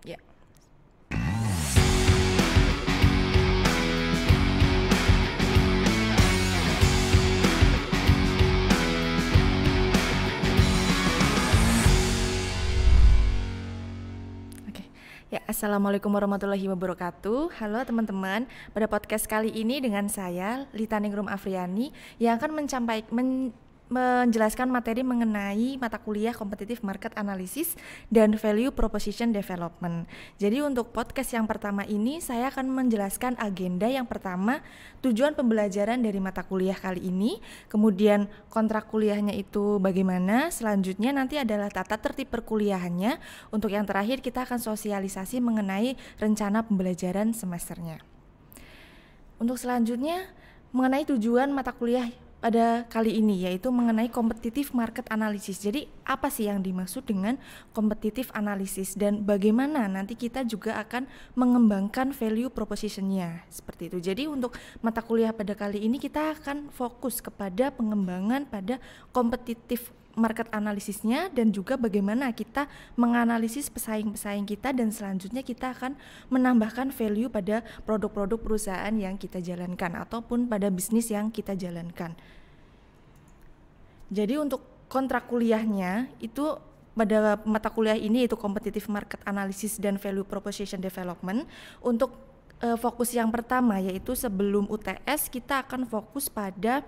Ya. Oke. Ya, Assalamualaikum warahmatullahi wabarakatuh. Halo teman-teman, pada podcast kali ini dengan saya Lita Ningrum Afriani yang akan menjelaskan materi mengenai mata kuliah Competitive Market Analysis dan Value Proposition Development. Jadi untuk podcast yang pertama ini saya akan menjelaskan agenda yang pertama, tujuan pembelajaran dari mata kuliah kali ini, kemudian kontrak kuliahnya itu bagaimana, selanjutnya nanti adalah tata tertib perkuliahannya, untuk yang terakhir kita akan sosialisasi mengenai rencana pembelajaran semesternya. Untuk selanjutnya mengenai tujuan mata kuliah pada kali ini, yaitu mengenai competitive market analysis. Jadi apa sih yang dimaksud dengan competitive analysis dan bagaimana nanti kita juga akan mengembangkan value proposition-nya, seperti itu. Jadi untuk mata kuliah pada kali ini kita akan fokus kepada pengembangan pada competitive market analisisnya dan juga bagaimana kita menganalisis pesaing-pesaing kita, dan selanjutnya kita akan menambahkan value pada produk-produk perusahaan yang kita jalankan ataupun pada bisnis yang kita jalankan. Jadi untuk kontrak kuliahnya itu pada mata kuliah ini yaitu Competitive Market Analysis dan Value Proposition Development. Untuk fokus yang pertama yaitu sebelum UTS kita akan fokus pada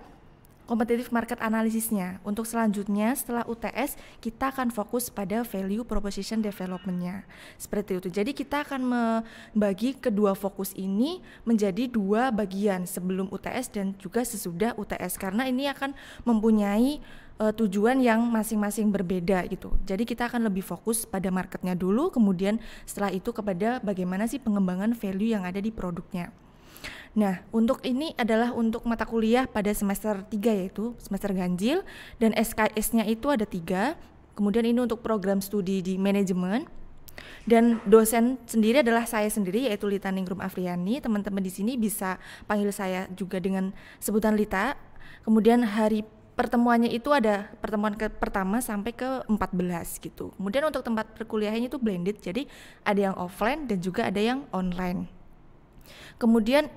Competitive Market Analysisnya. Untuk selanjutnya setelah UTS kita akan fokus pada Value Proposition Development-nya. Seperti itu. Jadi kita akan membagi kedua fokus ini menjadi dua bagian, sebelum UTS dan juga sesudah UTS, karena ini akan mempunyai tujuan yang masing-masing berbeda gitu. Jadi kita akan lebih fokus pada marketnya dulu, kemudian setelah itu kepada bagaimana sih pengembangan value yang ada di produknya. Nah, untuk ini adalah untuk mata kuliah pada semester 3 yaitu semester ganjil, dan SKS-nya itu ada 3. Kemudian ini untuk program studi di manajemen. Dan dosen sendiri adalah saya sendiri yaitu Lita Ningrum Afriani. Teman-teman di sini bisa panggil saya juga dengan sebutan Lita. Kemudian hari pertemuannya itu ada pertemuan pertama sampai ke 14 gitu. Kemudian untuk tempat perkuliahannya itu blended, jadi ada yang offline dan juga ada yang online. Kemudian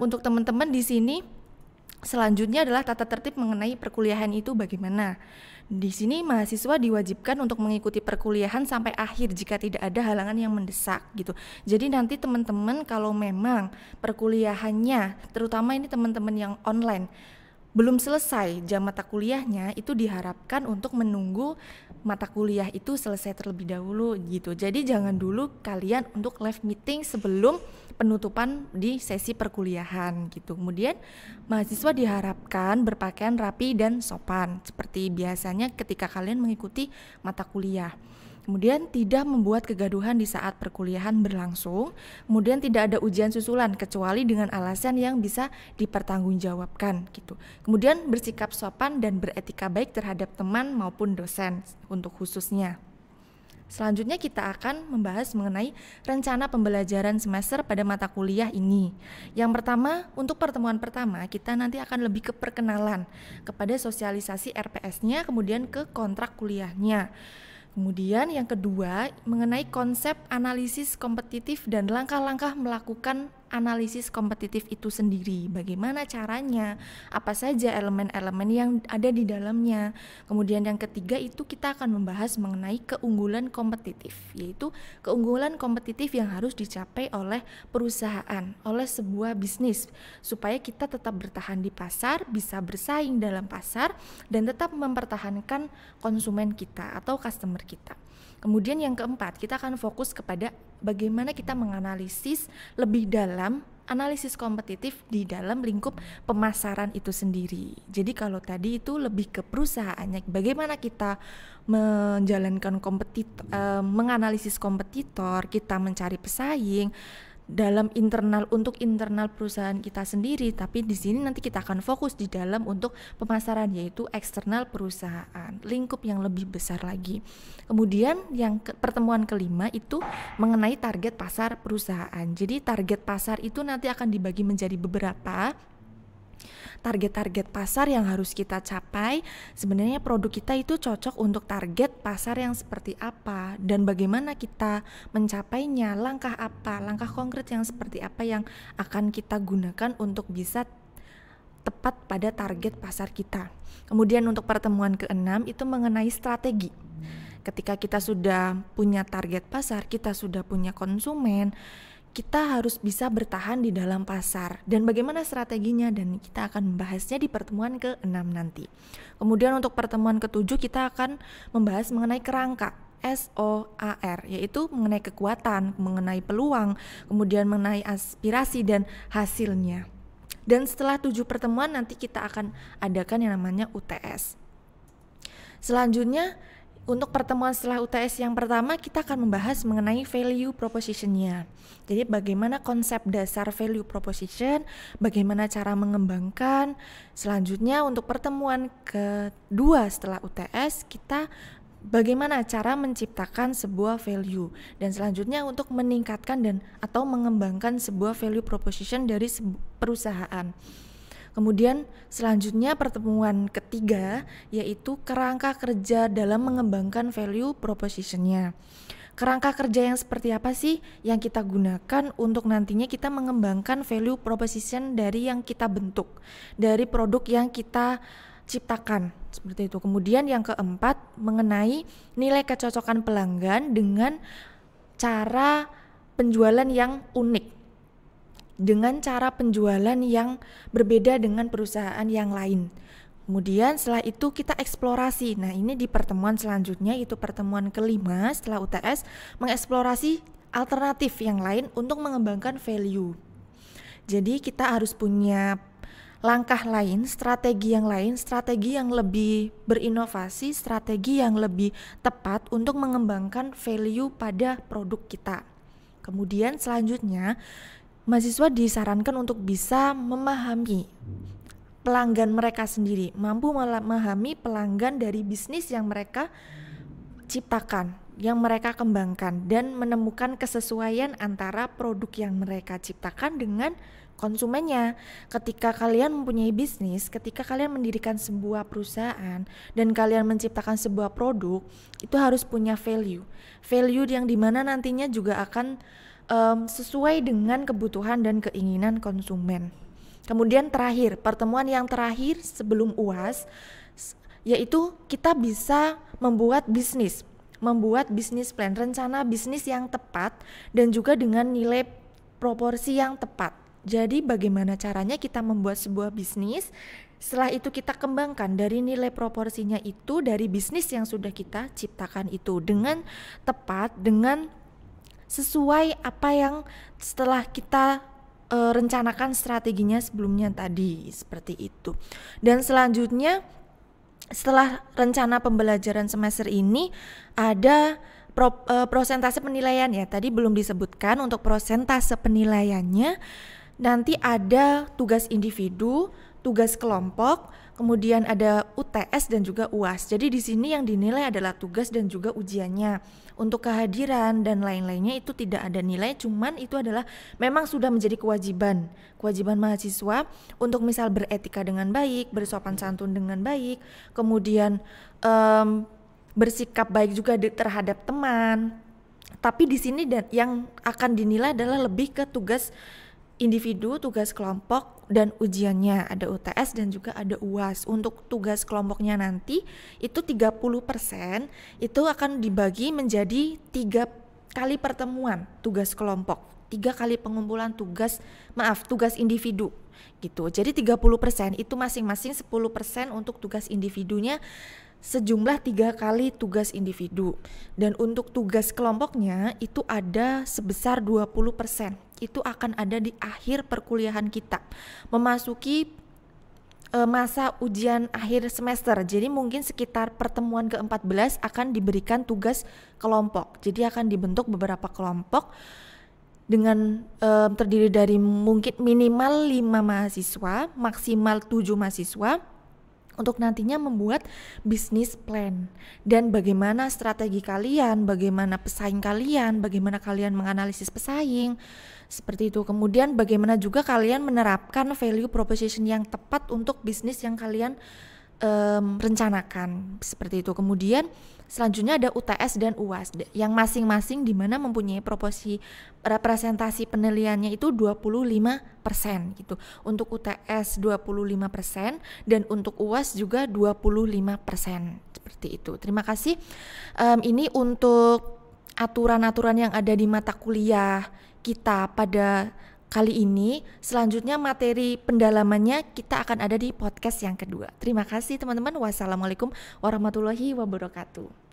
untuk teman-teman di sini selanjutnya adalah tata tertib mengenai perkuliahan itu bagaimana. Di sini mahasiswa diwajibkan untuk mengikuti perkuliahan sampai akhir jika tidak ada halangan yang mendesak gitu. Jadi nanti teman-teman kalau memang perkuliahannya, terutama ini teman-teman yang online, belum selesai jam mata kuliahnya, itu diharapkan untuk menunggu mata kuliah itu selesai terlebih dahulu gitu. Jadi jangan dulu kalian untuk live meeting sebelum penutupan di sesi perkuliahan gitu. Kemudian mahasiswa diharapkan berpakaian rapi dan sopan seperti biasanya ketika kalian mengikuti mata kuliah. Kemudian tidak membuat kegaduhan di saat perkuliahan berlangsung. Kemudian tidak ada ujian susulan kecuali dengan alasan yang bisa dipertanggungjawabkan gitu. Kemudian bersikap sopan dan beretika baik terhadap teman maupun dosen untuk khususnya. Selanjutnya kita akan membahas mengenai rencana pembelajaran semester pada mata kuliah ini. Yang pertama, untuk pertemuan pertama kita nanti akan lebih ke perkenalan kepada sosialisasi RPS-nya, kemudian ke kontrak kuliahnya. Kemudian yang kedua mengenai konsep analisis kompetitif dan langkah-langkah melakukan analisis kompetitif itu sendiri. Bagaimana caranya, apa saja elemen-elemen yang ada di dalamnya. Kemudian yang ketiga itu kita akan membahas mengenai keunggulan kompetitif, yaitu keunggulan kompetitif yang harus dicapai oleh perusahaan, oleh sebuah bisnis, supaya kita tetap bertahan di pasar, bisa bersaing dalam pasar, dan tetap mempertahankan konsumen kita atau customer kita. Kemudian yang keempat, kita akan fokus kepada bagaimana kita menganalisis lebih dalam analisis kompetitif di dalam lingkup pemasaran itu sendiri. Jadi kalau tadi itu lebih ke perusahaannya, bagaimana kita menjalankan menganalisis kompetitor, kita mencari pesaing dalam internal untuk internal perusahaan kita sendiri, tapi di sini nanti kita akan fokus di dalam untuk pemasaran yaitu eksternal perusahaan, lingkup yang lebih besar lagi. Kemudian yang pertemuan kelima itu mengenai target pasar perusahaan. Jadi target pasar itu nanti akan dibagi menjadi beberapa. target-target pasar yang harus kita capai, sebenarnya produk kita itu cocok untuk target pasar yang seperti apa, dan bagaimana kita mencapainya, langkah apa, langkah konkret yang seperti apa yang akan kita gunakan untuk bisa tepat pada target pasar kita. Kemudian untuk pertemuan ke-6 itu mengenai strategi. Ketika kita sudah punya target pasar, kita sudah punya konsumen, kita harus bisa bertahan di dalam pasar dan bagaimana strateginya, dan kita akan membahasnya di pertemuan ke-6 nanti. Kemudian untuk pertemuan ke-7 kita akan membahas mengenai kerangka SOAR, yaitu mengenai kekuatan, mengenai peluang, kemudian mengenai aspirasi dan hasilnya. Dan setelah 7 pertemuan nanti kita akan adakan yang namanya UTS. Selanjutnya untuk pertemuan setelah UTS yang pertama kita akan membahas mengenai value proposition-nya. Jadi bagaimana konsep dasar value proposition, bagaimana cara mengembangkan. Selanjutnya untuk pertemuan kedua setelah UTS kita bagaimana cara menciptakan sebuah value, dan selanjutnya untuk meningkatkan dan atau mengembangkan sebuah value proposition dari perusahaan. Kemudian selanjutnya pertemuan ketiga yaitu kerangka kerja dalam mengembangkan value proposition-nya. Kerangka kerja yang seperti apa sih yang kita gunakan untuk nantinya kita mengembangkan value proposition dari yang kita bentuk, dari produk yang kita ciptakan, seperti itu. Kemudian yang keempat mengenai nilai kecocokan pelanggan dengan cara penjualan yang unik, dengan cara penjualan yang berbeda dengan perusahaan yang lain. Kemudian setelah itu kita eksplorasi. Nah ini di pertemuan selanjutnya, itu pertemuan kelima setelah UTS, mengeksplorasi alternatif yang lain untuk mengembangkan value. Jadi kita harus punya langkah lain, strategi yang lain, strategi yang lebih berinovasi, strategi yang lebih tepat untuk mengembangkan value pada produk kita. Kemudian selanjutnya mahasiswa disarankan untuk bisa memahami pelanggan mereka sendiri, mampu memahami pelanggan dari bisnis yang mereka ciptakan, yang mereka kembangkan, dan menemukan kesesuaian antara produk yang mereka ciptakan dengan konsumennya. Ketika kalian mempunyai bisnis, ketika kalian mendirikan sebuah perusahaan dan kalian menciptakan sebuah produk, itu harus punya value yang dimana nantinya juga akan sesuai dengan kebutuhan dan keinginan konsumen. Kemudian terakhir, pertemuan yang terakhir sebelum UAS, yaitu kita bisa membuat bisnis plan, rencana bisnis yang tepat dan juga dengan nilai proporsi yang tepat. Jadi bagaimana caranya kita membuat sebuah bisnis, setelah itu kita kembangkan dari nilai proporsinya itu dari bisnis yang sudah kita ciptakan itu dengan tepat, dengan sesuai apa yang setelah kita rencanakan strateginya sebelumnya tadi, seperti itu. Dan selanjutnya setelah rencana pembelajaran semester ini ada prosentase penilaian ya. Tadi belum disebutkan untuk prosentase penilaiannya. Nanti ada tugas individu, tugas kelompok, kemudian ada UTS dan juga UAS. Jadi di sini yang dinilai adalah tugas dan juga ujiannya. Untuk kehadiran dan lain-lainnya itu tidak ada nilai, cuman itu adalah memang sudah menjadi kewajiban mahasiswa untuk misal beretika dengan baik, bersopan santun dengan baik, kemudian bersikap baik juga terhadap teman. Tapi di sini yang akan dinilai adalah lebih ke tugas individu, tugas kelompok, dan ujiannya. Ada UTS dan juga ada UAS. Untuk tugas kelompoknya nanti itu 30% itu akan dibagi menjadi 3 kali pertemuan tugas kelompok, 3 kali pengumpulan tugas individu gitu. Jadi 30% itu masing-masing 10% untuk tugas individunya, sejumlah 3 kali tugas individu. Dan untuk tugas kelompoknya itu ada sebesar 20%. Itu akan ada di akhir perkuliahan kita, memasuki masa ujian akhir semester. Jadi mungkin sekitar pertemuan ke-14 akan diberikan tugas kelompok. Jadi akan dibentuk beberapa kelompok dengan terdiri dari mungkin minimal 5 mahasiswa, maksimal 7 mahasiswa untuk nantinya membuat bisnis plan dan bagaimana strategi kalian, bagaimana pesaing kalian, bagaimana kalian menganalisis pesaing, seperti itu. Kemudian bagaimana juga kalian menerapkan value proposition yang tepat untuk bisnis yang kalian rencanakan, seperti itu. Kemudian selanjutnya ada UTS dan UAS yang masing-masing di mana mempunyai proporsi representasi penilaiannya itu 25% gitu. Untuk UTS 25% dan untuk UAS juga 25%, seperti itu. Terima kasih. Ini untuk aturan-aturan yang ada di mata kuliah kita pada kali ini. Selanjutnya materi pendalamannya kita akan ada di podcast yang kedua. Terima kasih teman-teman. Wassalamualaikum warahmatullahi wabarakatuh.